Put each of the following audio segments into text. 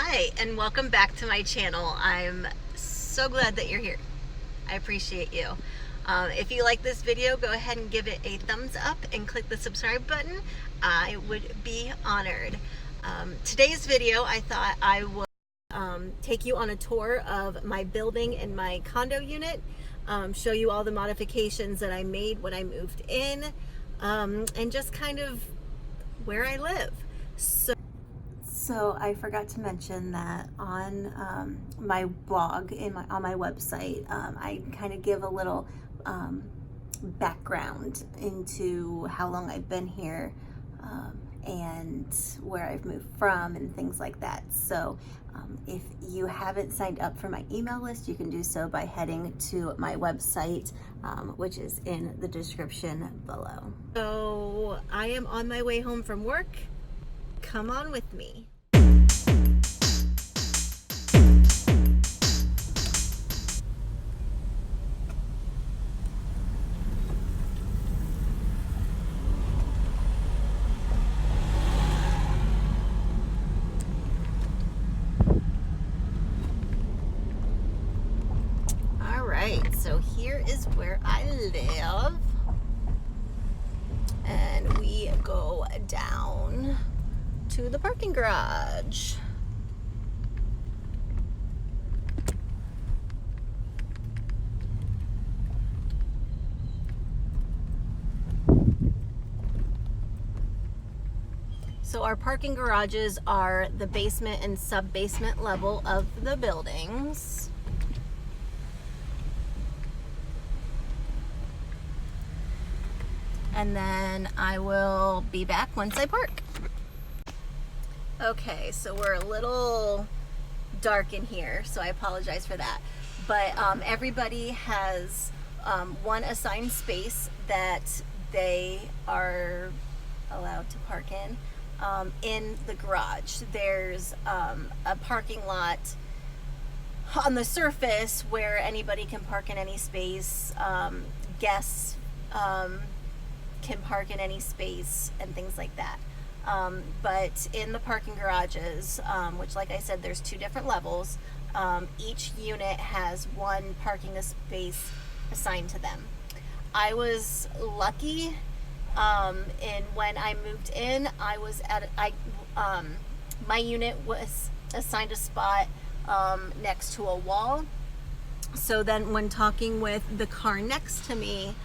Hi, and welcome back to my channel. I'm so glad that you're here. I appreciate you. If you like this video, go ahead and give it a thumbs up and click the subscribe button. I would be honored. Today's video, I thought I would take you on a tour of my building and my condo unit, show you all the modifications that I made when I moved in, and just kind of where I live. So I forgot to mention that on my blog, on my website, I kind of give a little background into how long I've been here and where I've moved from and things like that. So if you haven't signed up for my email list, you can do so by heading to my website, which is in the description below. So I am on my way home from work. Come on with me. So here is where I live, and we go down to the parking garage. So our parking garages are the basement and sub-basement level of the buildings. And then I will be back once I park. Okay, so we're a little dark in here, so I apologize for that. But everybody has one assigned space that they are allowed to park in the garage. There's a parking lot on the surface where anybody can park in any space. Guests can park in any space and things like that. But in the parking garages, which like I said, there's two different levels, each unit has one parking space assigned to them. I was lucky in when I moved in, I was at, my unit was assigned a spot next to a wall. So then when talking with the car next to me,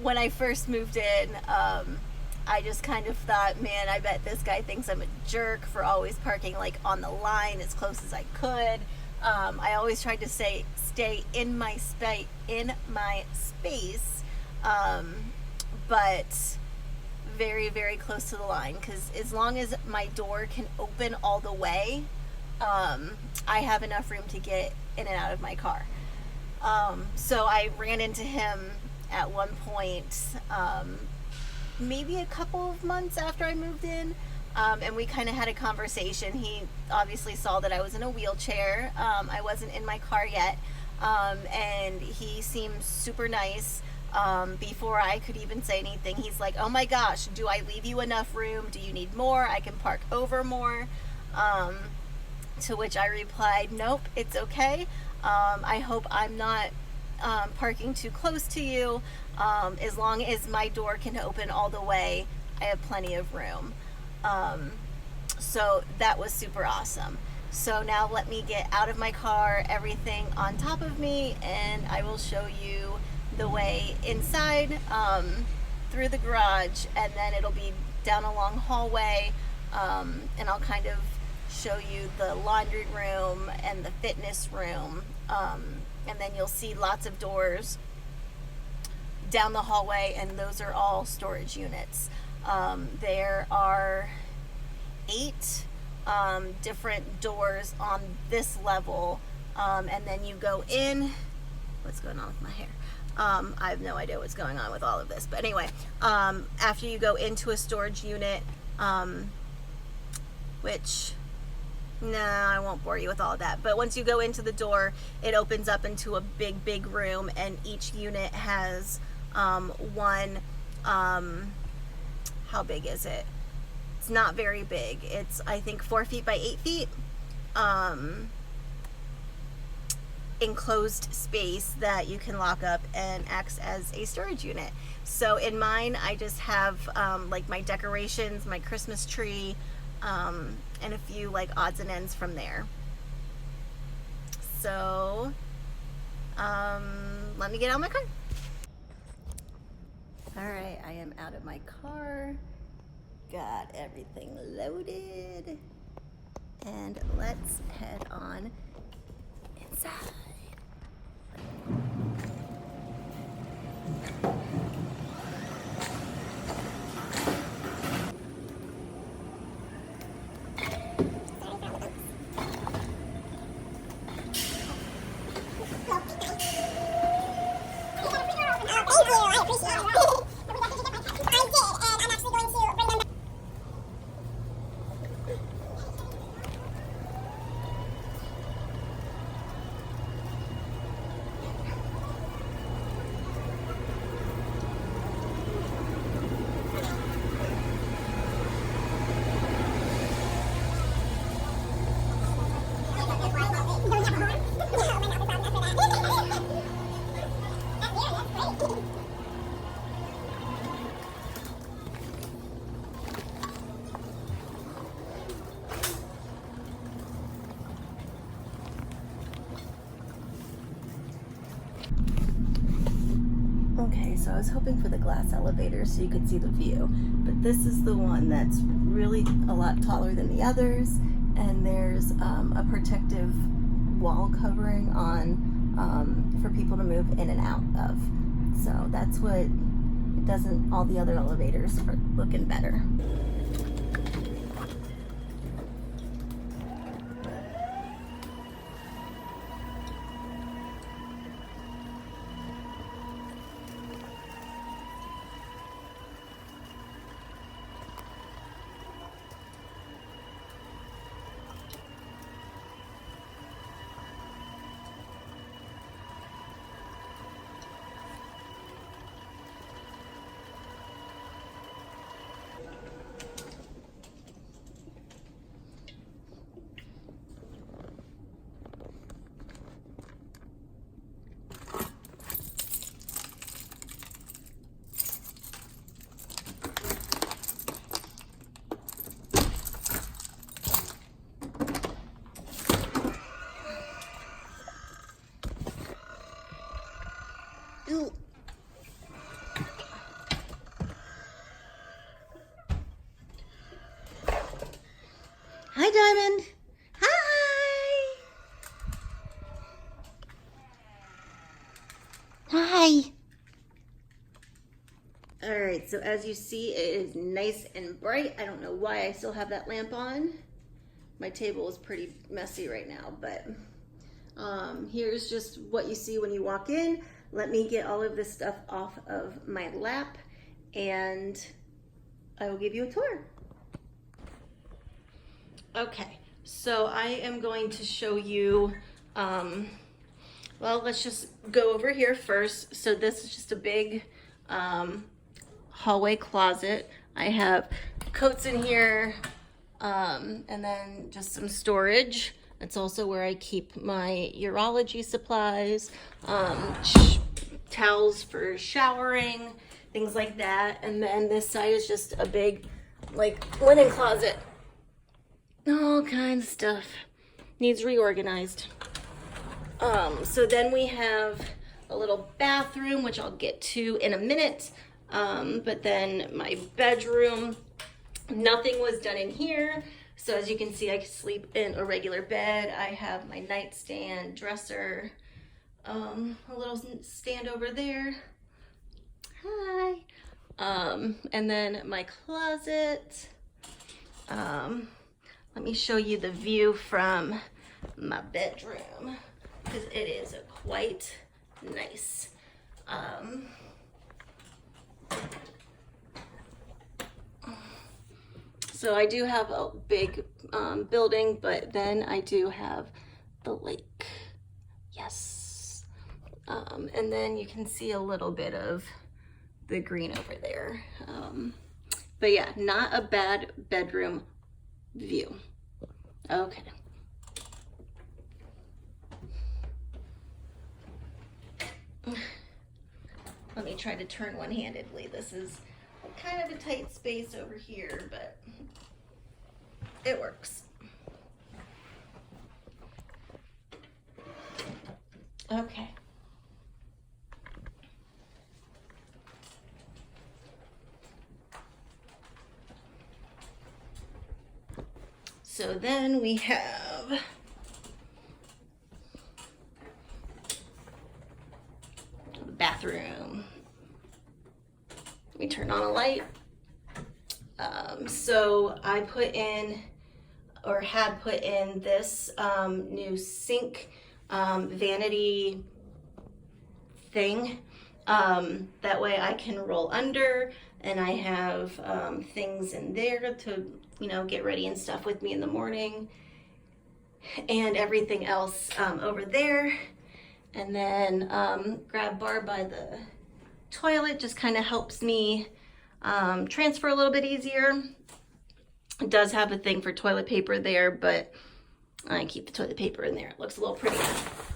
when I first moved in, I just kind of thought, man, I bet this guy thinks I'm a jerk for always parking like on the line as close as I could. I always tried to stay in my space, but very, very close to the line, because as long as my door can open all the way, I have enough room to get in and out of my car. So I ran into him at one point, maybe a couple of months after I moved in, and we kind of had a conversation. He obviously saw that I was in a wheelchair. I wasn't in my car yet, and he seemed super nice. Before I could even say anything, he's like, "Oh my gosh, do I leave you enough room? Do you need more? I can park over more." To which I replied, "Nope, it's okay. I hope I'm not parking too close to you. As long as my door can open all the way, I have plenty of room." So that was super awesome. So now let me get out of my car, everything on top of me, and I will show you the way inside through the garage, and then it'll be down a long hallway, and I'll kind of show you the laundry room and the fitness room, and then you'll see lots of doors down the hallway, and those are all storage units. There are 8 different doors on this level, and then you go in. What's going on with my hair? I have no idea what's going on with all of this, but anyway, after you go into a storage unit, which, no, I won't bore you with all that. But once you go into the door, it opens up into a big, big room, and each unit has one, how big is it? It's not very big. It's, I think, 4 feet by 8 feet. Enclosed space that you can lock up and acts as a storage unit. So in mine, I just have like my decorations, my Christmas tree, and a few like odds and ends from there. So let me get out of my car. All right, I am out of my car. Got everything loaded. And let's head on inside. Okay, so I was hoping for the glass elevator so you could see the view, but this is the one that's really a lot taller than the others, and there's a protective wall covering on for people to move in and out of. So that's what it doesn't, all the other elevators are looking better. Ooh. Hi, Diamond. Hi. Hi. All right, so as you see, it is nice and bright. I don't know why I still have that lamp on. My table is pretty messy right now, but here's just what you see when you walk in. Let me get all of this stuff off of my lap and I will give you a tour. Okay, so I am going to show you, well, let's just go over here first. So this is just a big hallway closet. I have coats in here, and then just some storage. That's also where I keep my urology supplies, towels for showering, things like that. And then this side is just a big, like, linen closet. All kinds of stuff. Needs reorganized. So then we have a little bathroom, which I'll get to in a minute. But then my bedroom, nothing was done in here. So as you can see, I can sleep in a regular bed. I have my nightstand, dresser, a little stand over there. Hi. And then my closet. Let me show you the view from my bedroom because it is quite nice. So I do have a big building, but then I do have the lake. Yes. And then you can see a little bit of the green over there. But yeah, not a bad bedroom view. Okay. Let me try to turn one-handedly. This is kind of a tight space over here, but it works. Okay. So then we have the bathroom. Let me turn on a light. So I put in, or had put in, this new sink vanity thing. That way I can roll under, and I have things in there to, you know, get ready and stuff with me in the morning, and everything else over there. And then grab bar by the toilet just kind of helps me transfer a little bit easier. It does have a thing for toilet paper there, but I keep the toilet paper in there. It looks a little prettier.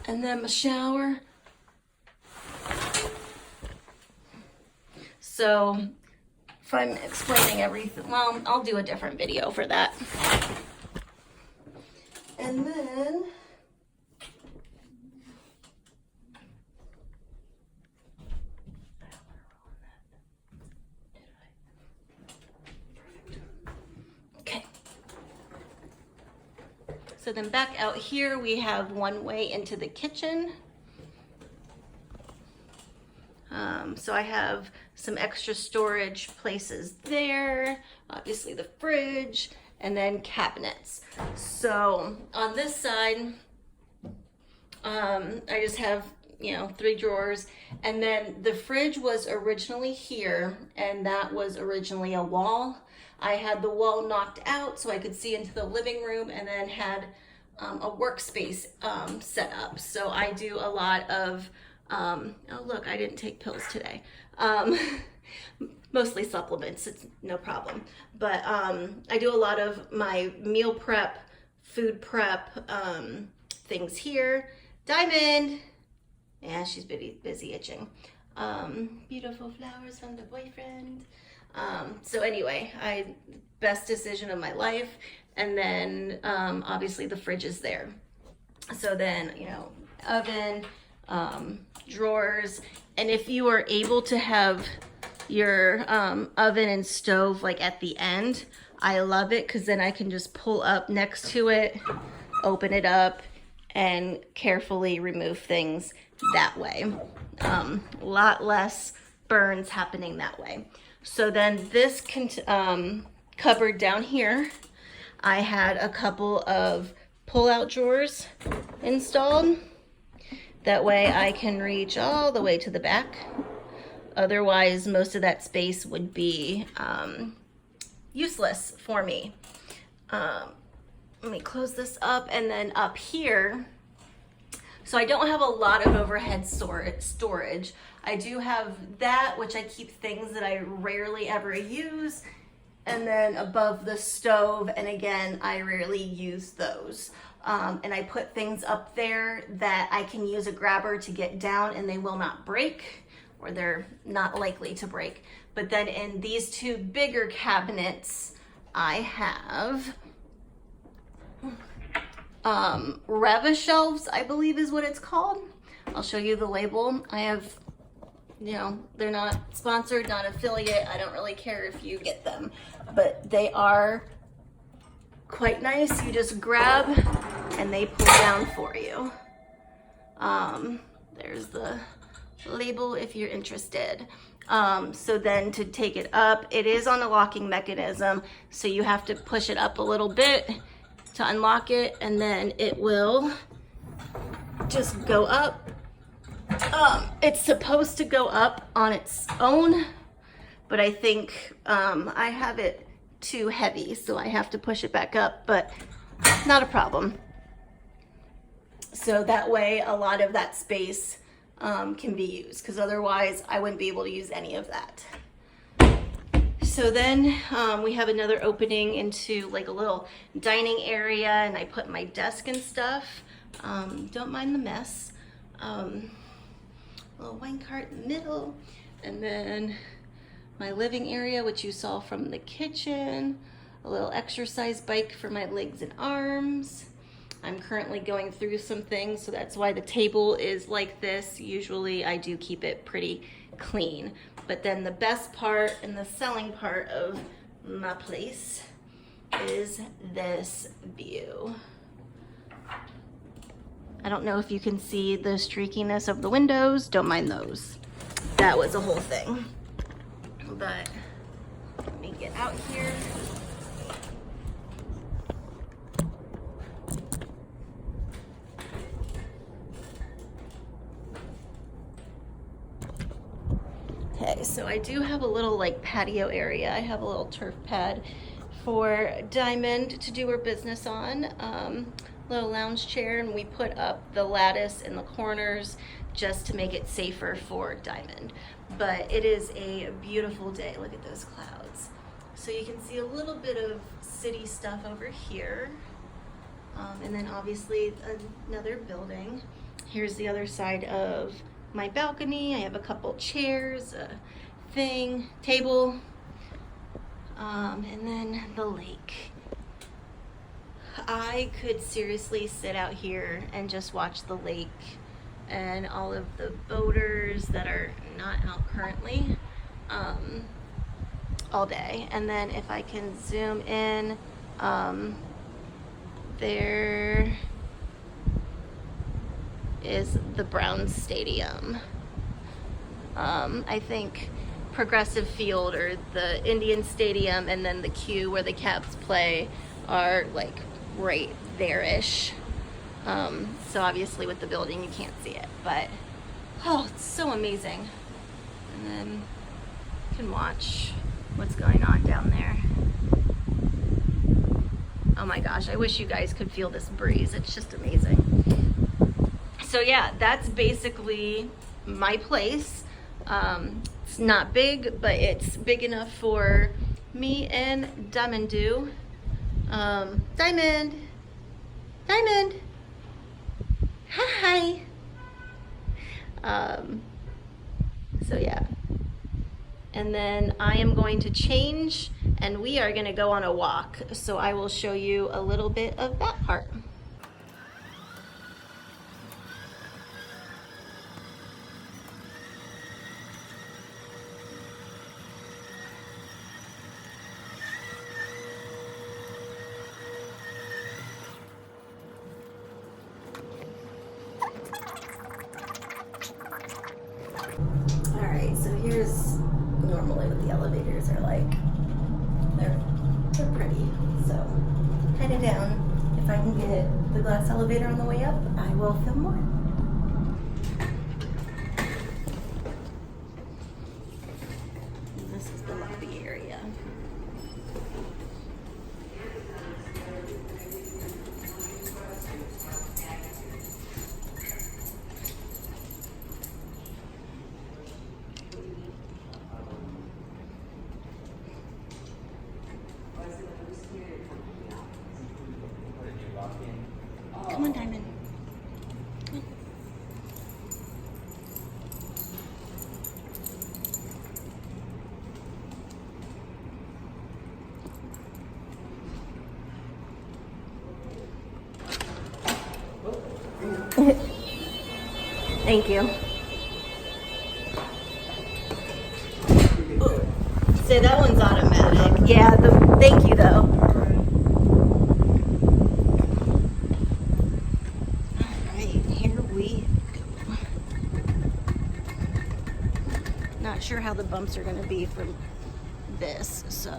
And then my shower. So if I'm explaining everything, well, I'll do a different video for that. And then so then back out here, we have one way into the kitchen. So I have some extra storage places there, obviously the fridge, and then cabinets. So on this side, I just have, you know, 3 drawers, and then the fridge was originally here, and that was originally a wall. I had the wall knocked out so I could see into the living room, and then had a workspace set up. So I do a lot of, oh look, I didn't take pills today. Mostly supplements, it's no problem. But I do a lot of my meal prep, food prep things here. Diamond, yeah, she's busy itching. Beautiful flowers from the boyfriend. So anyway, best decision of my life. And then obviously the fridge is there. So then, you know, oven, drawers. And if you are able to have your oven and stove like at the end, I love it, because then I can just pull up next to it, open it up, and carefully remove things that way. A lot less burns happening that way. So then this cupboard down here, I had a couple of pull-out drawers installed. That way I can reach all the way to the back. Otherwise, most of that space would be useless for me. Let me close this up, and then up here, so I don't have a lot of overhead storage. I do have that, which I keep things that I rarely ever use, and then above the stove, and again, I rarely use those. And I put things up there that I can use a grabber to get down, and they will not break, or they're not likely to break. But then in these 2 bigger cabinets, I have Reva shelves, I believe is what it's called. I'll show you the label. I have, you know, they're not sponsored, not affiliate. I don't really care if you get them, but they are quite nice. You just grab and they pull down for you. There's the label if you're interested. So then to take it up, it is on a locking mechanism, so you have to push it up a little bit to unlock it, and then it will just go up. It's supposed to go up on its own, but I think I have it too heavy, so I have to push it back up, but not a problem. So that way a lot of that space can be used, because otherwise I wouldn't be able to use any of that. so then we have another opening into like a little dining area, and I put my desk and stuff. Don't mind the mess. Little wine cart in the middle, and then my living area, which you saw from the kitchen, a little exercise bike for my legs and arms. I'm currently going through some things, so that's why the table is like this. Usually I do keep it pretty clean. But then the best part and the selling part of my place is this view. I don't know if you can see the streakiness of the windows. Don't mind those. That was a whole thing. But let me get out here. Okay, so I do have a little like patio area. I have a little turf pad for Diamond to do her business on. Little lounge chair, and we put up the lattice in the corners just to make it safer for Diamond. But it is a beautiful day. Look at those clouds. So you can see a little bit of city stuff over here. And then obviously another building. Here's the other side of my balcony. I have a couple chairs, a table, and then the lake. I could seriously sit out here and just watch the lake and all of the boaters that are not out currently all day. And then if I can zoom in, there is the Browns Stadium. I think Progressive Field or the Indian Stadium and then the Q where the Cavs play are like right there-ish. So obviously with the building you can't see it, but oh, it's so amazing. And then you can watch what's going on down there. Oh my gosh, I wish you guys could feel this breeze. It's just amazing. So yeah, that's basically my place. It's not big, but it's big enough for me and Diamond do. Diamond, hi. So yeah, and then I am going to change and we are going to go on a walk. So I will show you a little bit of that part. Alright, so here's normally what the elevators are like. They're pretty, so headed down. If I can get the glass elevator on the way up, I will film more. This is the lobby area. Come on, Diamond. Come on. Thank you. So that one's automatic. Yeah, thank you though. Not sure how the bumps are going to be from this, so.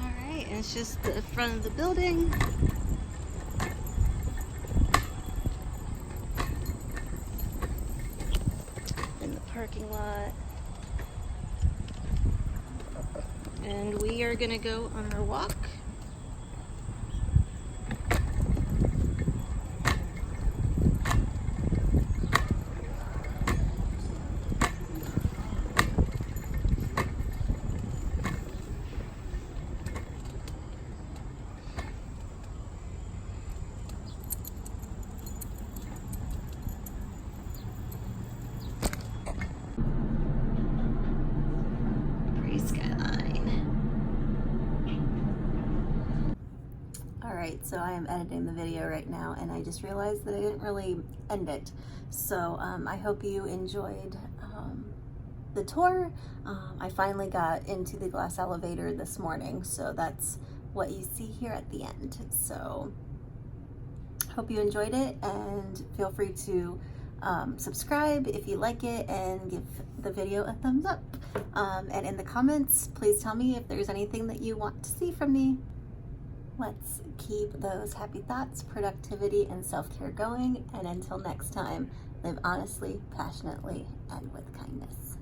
All right, and it's just the front of the building. parking lot. And we are gonna go on our walk. Skyline. Alright, so I am editing the video right now and I just realized that I didn't really end it. So I hope you enjoyed the tour. I finally got into the glass elevator this morning, so that's what you see here at the end. So hope you enjoyed it, and feel free to subscribe if you like it and give the video a thumbs up. And in the comments, please tell me if there's anything that you want to see from me. Let's keep those happy thoughts, productivity, and self-care going. And until next time, live honestly, passionately, and with kindness.